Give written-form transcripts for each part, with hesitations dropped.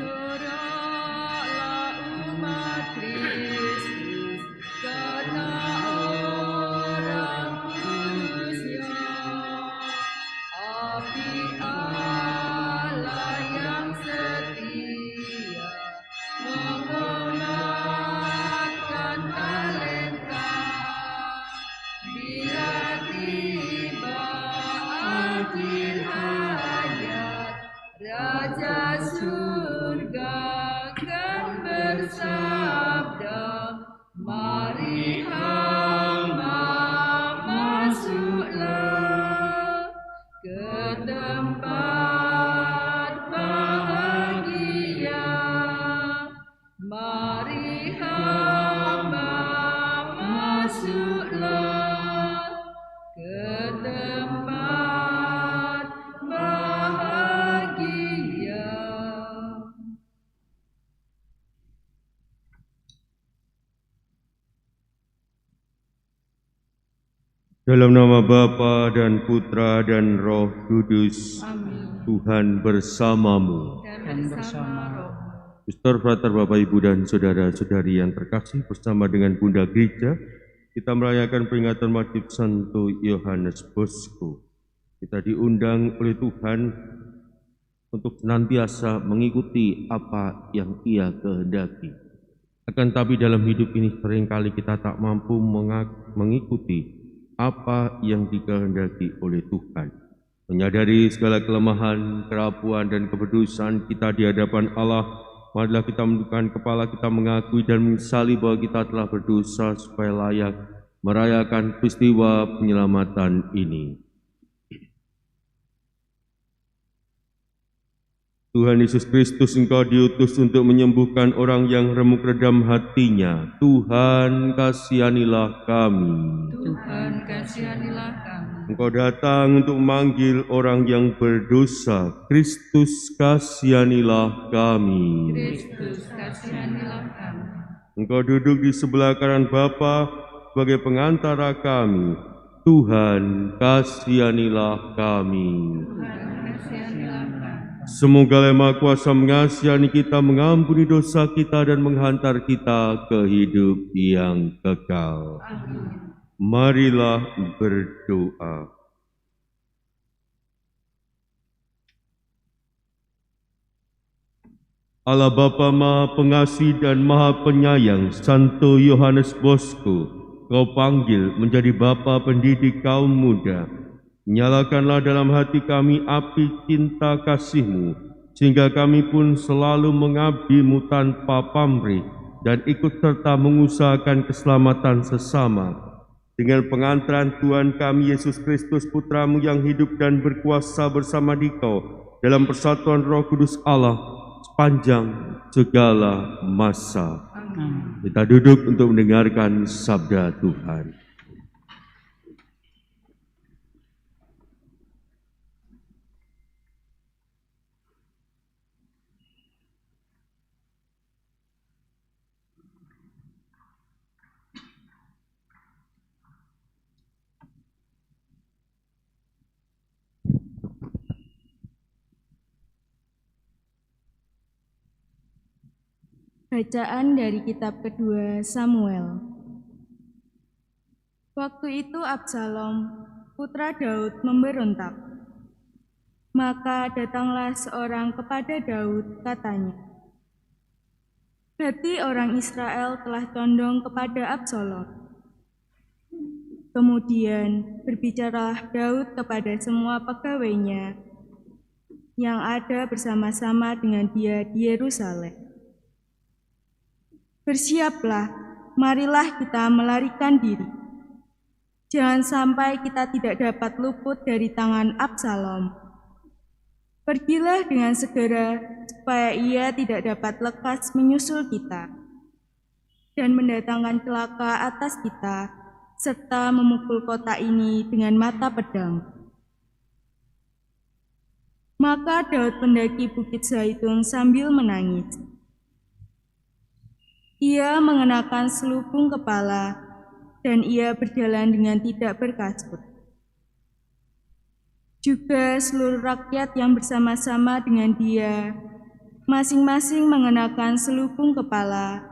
Soraklah umat Kristus, karena orang kudusnya. Api Allah yang setia mengumatkan talenta. Bila tiba akhir hayat, Raja surga kan bersabda, mari hamba masuklah ke tempat bahagia. Mari hamba masuklah ke tempat bahagia. Dalam nama Bapa dan Putra dan Roh Kudus, Amin. Tuhan bersamamu. Dan bersama roh. Suster, frater, Bapak, Ibu, dan saudara-saudari yang terkasih, bersama dengan Bunda Gereja, kita merayakan peringatan wajib Santo Yohanes Bosco. Kita diundang oleh Tuhan untuk senantiasa mengikuti apa yang Ia kehendaki. Akan tapi dalam hidup ini seringkali kita tak mampu mengikuti apa yang dikehendaki oleh Tuhan. Menyadari segala kelemahan, kerapuan, dan keberdosan kita di hadapan Allah, marilah kita menundukkan kepala kita, mengakui dan menyesali bahwa kita telah berdosa supaya layak merayakan peristiwa penyelamatan ini. Tuhan Yesus Kristus, Engkau diutus untuk menyembuhkan orang yang remuk redam hatinya. Tuhan, kasihanilah kami. Tuhan, kasihanilah kami. Engkau datang untuk memanggil orang yang berdosa. Kristus, kasihanilah kami. Kristus, kasihanilah kami. Engkau duduk di sebelah kanan Bapa sebagai pengantara kami. Tuhan, kasihanilah kami. Tuhan, kasihanilah kami. Semoga Allah Maha Kuasa mengasihani kita, mengampuni dosa kita, dan menghantar kita ke hidup yang kekal. Amin. Marilah berdoa. Allah Bapa Maha Pengasih dan Maha Penyayang, Santo Yohanes Bosco, Kau panggil menjadi Bapa pendidik kaum muda. Nyalakanlah dalam hati kami api cinta kasih-Mu, sehingga kami pun selalu mengabdi-Mu tanpa pamrih dan ikut serta mengusahakan keselamatan sesama. Dengan pengantaran Tuhan kami Yesus Kristus, Putra-Mu yang hidup dan berkuasa bersama Dikau dalam persatuan Roh Kudus Allah sepanjang segala masa. Amin. Kita duduk untuk mendengarkan sabda Tuhan. Bacaan dari kitab kedua Samuel. Waktu itu Absalom, putra Daud, memberontak. Maka datanglah seorang kepada Daud, katanya, "Hati orang Israel telah condong kepada Absalom." Kemudian berbicaralah Daud kepada semua pegawainya yang ada bersama-sama dengan dia di Yerusalem. "Bersiaplah, marilah kita melarikan diri. Jangan sampai kita tidak dapat luput dari tangan Absalom. Pergilah dengan segera, supaya ia tidak dapat lekas menyusul kita dan mendatangkan celaka atas kita, serta memukul kota ini dengan mata pedang." Maka Daud mendaki Bukit Zaitun sambil menangis. Ia mengenakan selubung kepala, dan ia berjalan dengan tidak berkasut. Juga seluruh rakyat yang bersama-sama dengan dia masing-masing mengenakan selubung kepala,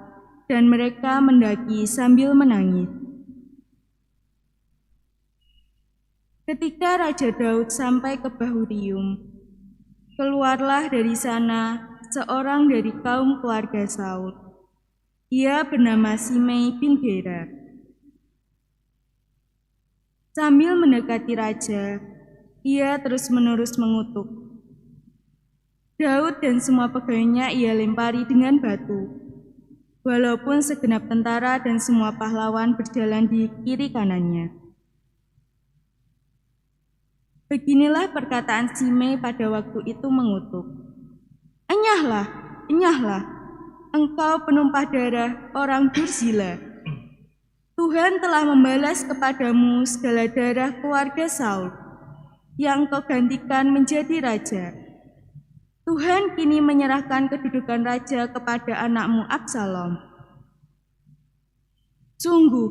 dan mereka mendaki sambil menangis. Ketika Raja Daud sampai ke Bahurium, keluarlah dari sana seorang dari kaum keluarga Saul. Ia bernama Simei bin Gera. Sambil mendekati raja, ia terus-menerus mengutuk. Daud dan semua pegawainya ia lempari dengan batu, walaupun segenap tentara dan semua pahlawan berjalan di kiri kanannya. Beginilah perkataan Simei pada waktu itu mengutuk. Enyahlah, enyahlah, engkau penumpah darah orang Durzila. Tuhan telah membalas kepadamu segala darah keluarga Saul, yang engkau gantikan menjadi raja. Tuhan kini menyerahkan kedudukan raja kepada anakmu Absalom. Sungguh,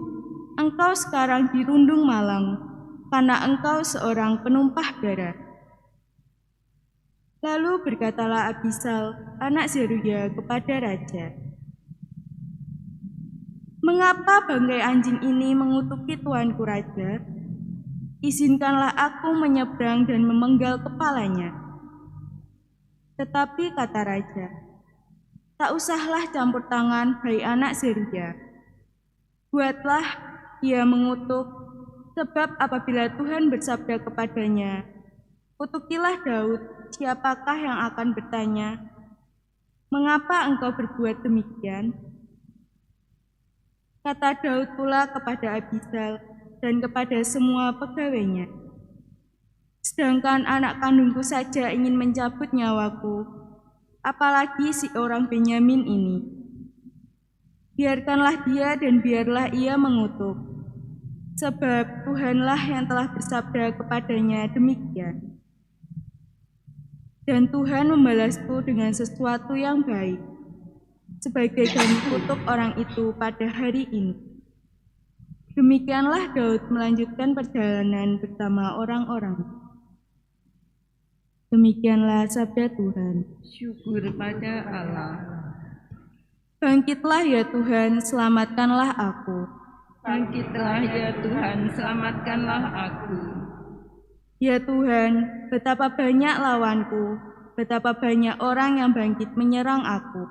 engkau sekarang dirundung malang, karena engkau seorang penumpah darah. Lalu berkatalah Abisal, anak Zeruya, kepada raja, mengapa bangkai anjing ini mengutuki tuanku raja? Izinkanlah aku menyeberang dan memenggal kepalanya. Tetapi kata raja, tak usahlah campur tangan, hai anak Zeruya. Buatlah ia mengutuk, sebab apabila Tuhan bersabda kepadanya, kutukilah Daud, siapakah yang akan bertanya, mengapa engkau berbuat demikian? Kata Daud pula kepada Abisal dan kepada semua pegawainya, sedangkan anak kandungku saja ingin mencabut nyawaku, apalagi si orang Benyamin ini. Biarkanlah dia dan biarlah ia mengutuk, sebab Tuhanlah yang telah bersabda kepadanya demikian. Dan Tuhan membalasku dengan sesuatu yang baik, sebagai ganti kutuk orang itu pada hari ini. Demikianlah Daud melanjutkan perjalanan bersama orang-orang. Demikianlah sabda Tuhan. Syukur pada Allah. Bangkitlah ya Tuhan, selamatkanlah aku. Bangkitlah ya Tuhan, selamatkanlah aku. Ya Tuhan, betapa banyak lawanku, betapa banyak orang yang bangkit menyerang aku.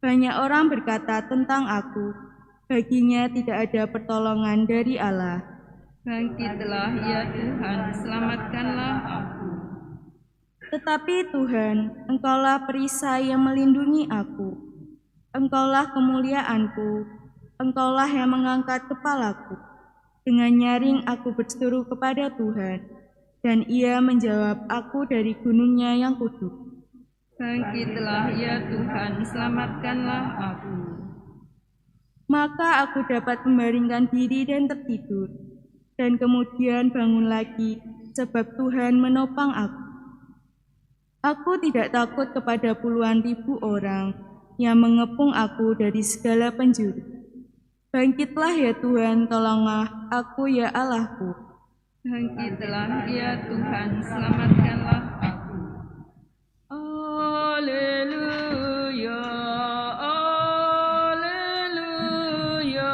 Banyak orang berkata tentang aku, baginya tidak ada pertolongan dari Allah. Bangkitlah ya Tuhan, selamatkanlah aku. Tetapi Tuhan, Engkaulah perisai yang melindungi aku. Engkaulah kemuliaanku, Engkaulah yang mengangkat kepalaku. Dengan nyaring aku berseru kepada Tuhan, dan Ia menjawab aku dari gunungnya yang kudus. Bangkitlah ya Tuhan, selamatkanlah aku. Maka aku dapat membaringkan diri dan tertidur, dan kemudian bangun lagi, sebab Tuhan menopang aku. Aku tidak takut kepada puluhan ribu orang yang mengepung aku dari segala penjuru. Bangkitlah ya Tuhan, tolonglah aku ya Allahku. Bangkitlah ya Tuhan, selamatkanlah aku. Haleluya, haleluya,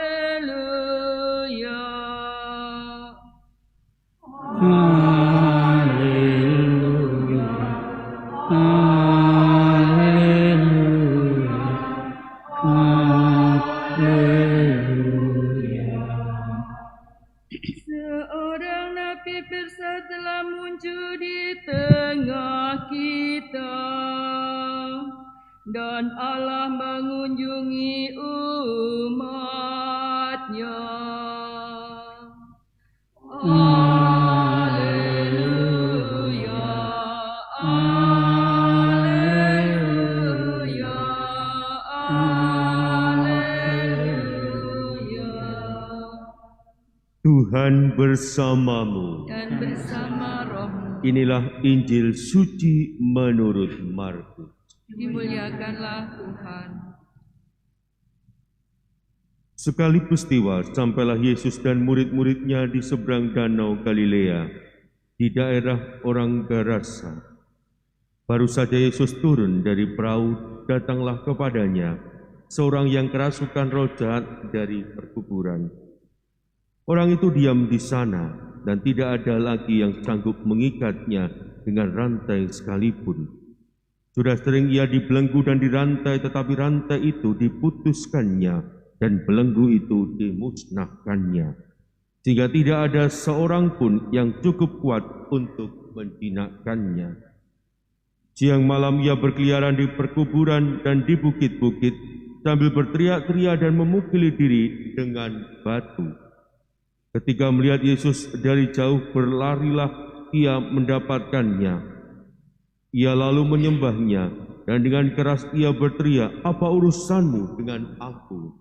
haleluya. Seorang nabi besar telah muncul di tengah kita, dan Allah mengunjungi umat-Nya. Haleluya, haleluya, haleluya. Tuhan bersamamu. Dan bersama rohmu. Inilah Injil suci menurut Markus. Dimuliakanlah Tuhan. Sekali peristiwa, sampailah Yesus dan murid-muridnya di seberang danau Galilea, di daerah orang Gerasa. Baru saja Yesus turun dari perahu, datanglah kepadanya seorang yang kerasukan roh jahat dari perkuburan. Orang itu diam di sana dan tidak ada lagi yang sanggup mengikatnya dengan rantai sekalipun. Sudah sering ia dibelenggu dan dirantai, tetapi rantai itu diputuskannya dan belenggu itu dimusnahkannya, sehingga tidak ada seorang pun yang cukup kuat untuk menjinakkannya. Siang malam ia berkeliaran di perkuburan dan di bukit-bukit sambil berteriak-teriak dan memukuli diri dengan batu. Ketika melihat Yesus dari jauh, berlarilah ia mendapatkannya. Ia lalu menyembahnya dan dengan keras ia berteriak, "Apa urusanmu dengan aku,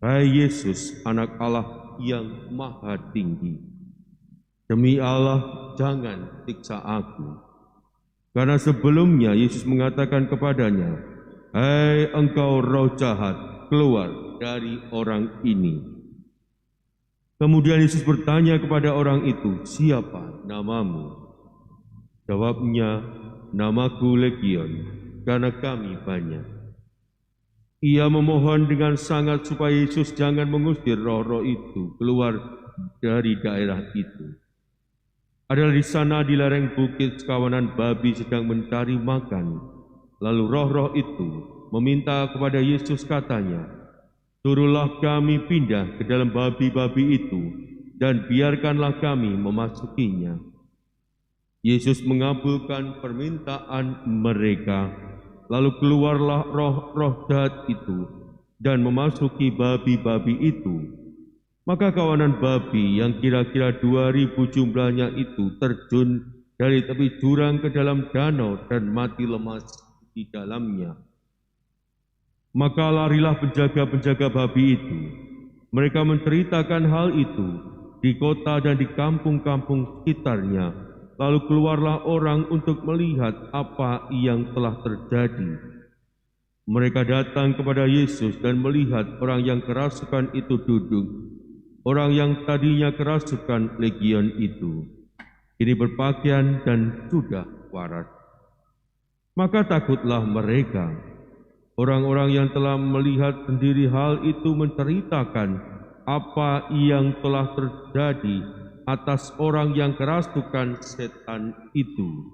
hai Yesus, Anak Allah yang Maha Tinggi? Demi Allah, jangan siksa aku." Karena sebelumnya Yesus mengatakan kepadanya, "Hai engkau roh jahat, keluar dari orang ini." Kemudian Yesus bertanya kepada orang itu, "Siapa namamu?" Jawabnya, "Namaku Legion, karena kami banyak." Ia memohon dengan sangat supaya Yesus jangan mengusir roh-roh itu keluar dari daerah itu. Adalah di sana di lereng bukit sekawanan babi sedang mencari makan. Lalu roh-roh itu meminta kepada Yesus, katanya, "Suruhlah kami pindah ke dalam babi-babi itu dan biarkanlah kami memasukinya." Yesus mengabulkan permintaan mereka, lalu keluarlah roh-roh jahat itu dan memasuki babi-babi itu. Maka kawanan babi yang kira-kira 2.000 jumlahnya itu terjun dari tepi jurang ke dalam danau dan mati lemas di dalamnya. Maka larilah penjaga-penjaga babi itu. Mereka menceritakan hal itu di kota dan di kampung-kampung sekitarnya. Lalu keluarlah orang untuk melihat apa yang telah terjadi. Mereka datang kepada Yesus dan melihat orang yang kerasukan itu duduk. Orang yang tadinya kerasukan legion itu kini berpakaian dan sudah waras. Maka takutlah mereka. Orang-orang yang telah melihat sendiri hal itu menceritakan apa yang telah terjadi atas orang yang kerasukan setan itu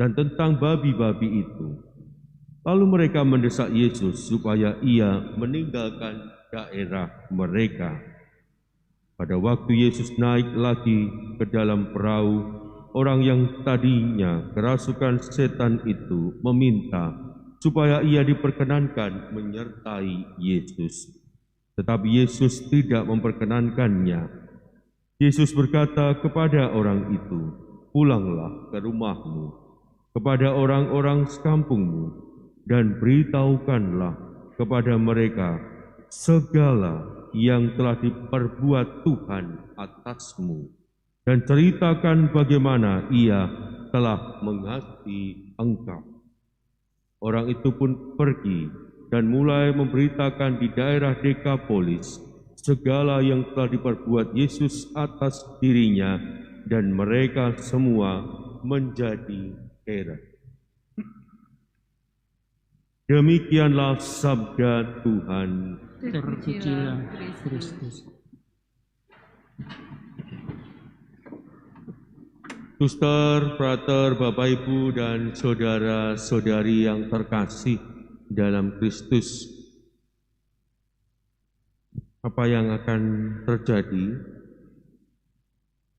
dan tentang babi-babi itu. Lalu mereka mendesak Yesus supaya ia meninggalkan daerah mereka. Pada waktu Yesus naik lagi ke dalam perahu, orang yang tadinya kerasukan setan itu meminta supaya ia diperkenankan menyertai Yesus. Tetapi Yesus tidak memperkenankannya. Yesus berkata kepada orang itu, "Pulanglah ke rumahmu, kepada orang-orang sekampungmu, dan beritahukanlah kepada mereka segala yang telah diperbuat Tuhan atasmu, dan ceritakan bagaimana Ia telah mengasihi engkau." Orang itu pun pergi dan mulai memberitakan di daerah Dekapolis segala yang telah diperbuat Yesus atas dirinya, dan mereka semua menjadi heran. Demikianlah sabda Tuhan. Terpujilah Kristus. Suster, frater, Bapak, Ibu, dan saudara-saudari yang terkasih dalam Kristus, apa yang akan terjadi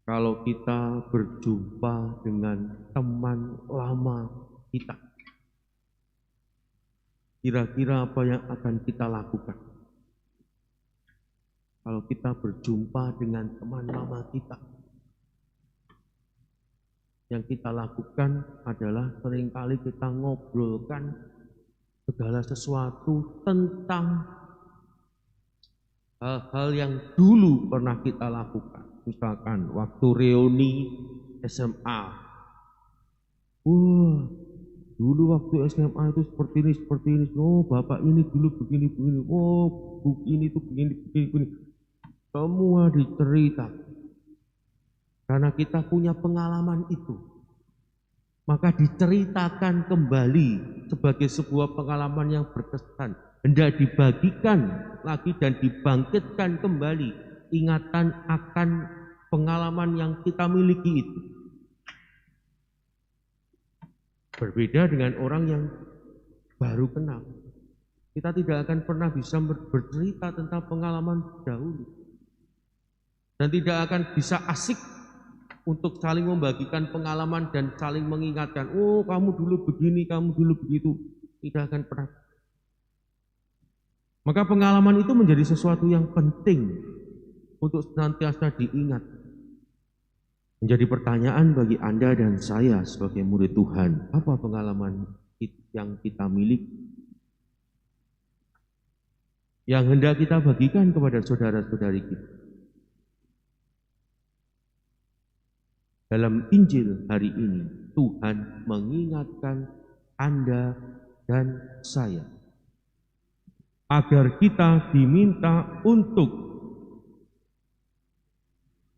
kalau kita berjumpa dengan teman lama kita? Kira-kira apa yang akan kita lakukan? Kalau kita berjumpa dengan teman lama kita, yang kita lakukan adalah seringkali kita ngobrolkan segala sesuatu tentang hal-hal yang dulu pernah kita lakukan. Misalkan waktu reuni SMA. Wah, dulu waktu SMA itu seperti ini. Oh, bapak ini dulu begini. Oh, bu ini tuh begini. Semua dicerita. Karena kita punya pengalaman itu. maka diceritakan kembali sebagai sebuah pengalaman yang berkesan. Hendak dibagikan lagi dan dibangkitkan kembali ingatan akan pengalaman yang kita miliki itu. Berbeda dengan orang yang baru kenal. Kita tidak akan pernah bisa bercerita tentang pengalaman dahulu. Dan tidak akan bisa asik untuk saling membagikan pengalaman dan saling mengingatkan, oh kamu dulu begini, kamu dulu begitu. Tidak akan pernah. Maka pengalaman itu menjadi sesuatu yang penting untuk senantiasa diingat. Menjadi pertanyaan bagi Anda dan saya sebagai murid Tuhan, apa pengalaman yang kita miliki? Yang hendak kita bagikan kepada saudara-saudari kita. Dalam Injil hari ini, Tuhan mengingatkan Anda dan saya agar kita diminta untuk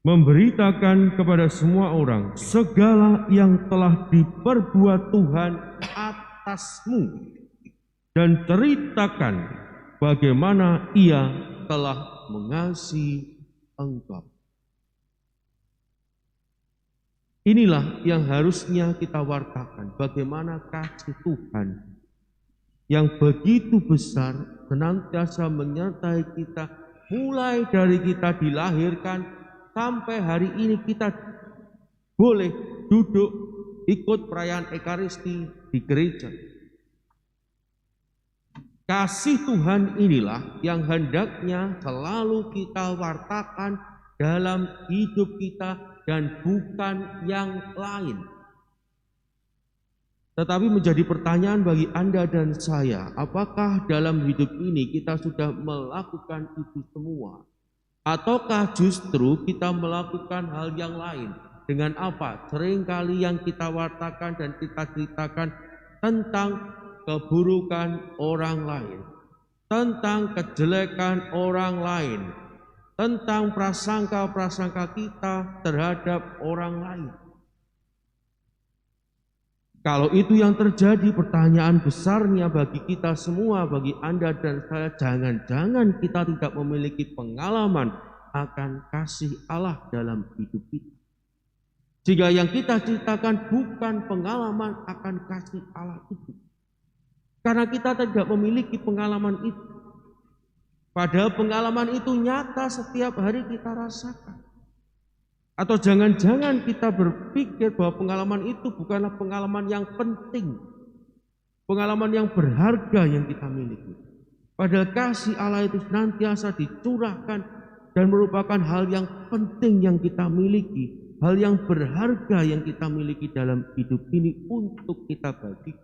memberitakan kepada semua orang segala yang telah diperbuat Tuhan atasmu dan ceritakan bagaimana Ia telah mengasihi engkau. Inilah yang harusnya kita wartakan, bagaimana kasih Tuhan yang begitu besar senantiasa menyertai kita mulai dari kita dilahirkan sampai hari ini kita boleh duduk ikut perayaan Ekaristi di gereja. Kasih Tuhan inilah yang hendaknya selalu kita wartakan dalam hidup kita dan bukan yang lain. Tetapi menjadi pertanyaan bagi Anda dan saya, apakah dalam hidup ini kita sudah melakukan itu semua? Ataukah justru kita melakukan hal yang lain? Dengan apa? Seringkali yang kita wartakan dan kita ceritakan tentang keburukan orang lain, tentang kejelekan orang lain, tentang prasangka-prasangka kita terhadap orang lain. Kalau itu yang terjadi, pertanyaan besarnya bagi kita semua, bagi Anda dan saya, jangan-jangan kita tidak memiliki pengalaman akan kasih Allah dalam hidup kita. Sehingga yang kita ceritakan bukan pengalaman akan kasih Allah itu. Karena kita tidak memiliki pengalaman itu. Padahal pengalaman itu nyata setiap hari kita rasakan. Atau jangan-jangan kita berpikir bahwa pengalaman itu bukanlah pengalaman yang penting. Pengalaman yang berharga yang kita miliki. Padahal kasih Allah itu senantiasa dicurahkan dan merupakan hal yang penting yang kita miliki. Hal yang berharga yang kita miliki dalam hidup ini untuk kita bagi.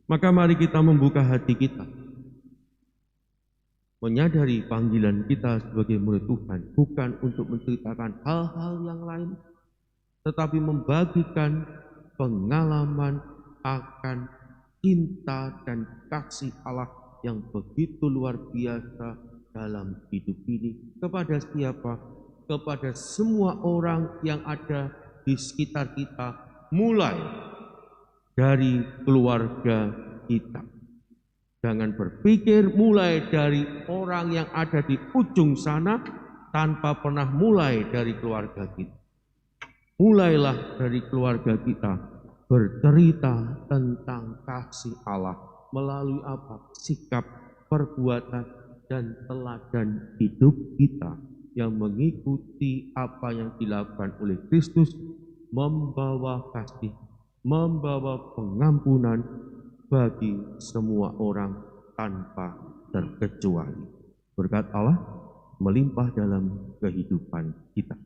Maka mari kita membuka hati kita. Menyadari panggilan kita sebagai murid Tuhan bukan untuk menceritakan hal-hal yang lain, tetapi membagikan pengalaman akan cinta dan kasih Allah yang begitu luar biasa dalam hidup ini. Kepada siapa? Kepada semua orang yang ada di sekitar kita, mulai dari keluarga kita. Jangan berpikir mulai dari orang yang ada di ujung sana tanpa pernah mulai dari keluarga kita. Mulailah dari keluarga kita bercerita tentang kasih Allah melalui apa? Sikap, perbuatan, dan teladan hidup kita yang mengikuti apa yang dilakukan oleh Kristus, membawa kasih, membawa pengampunan bagi semua orang tanpa terkecuali. Berkat Allah melimpah dalam kehidupan kita.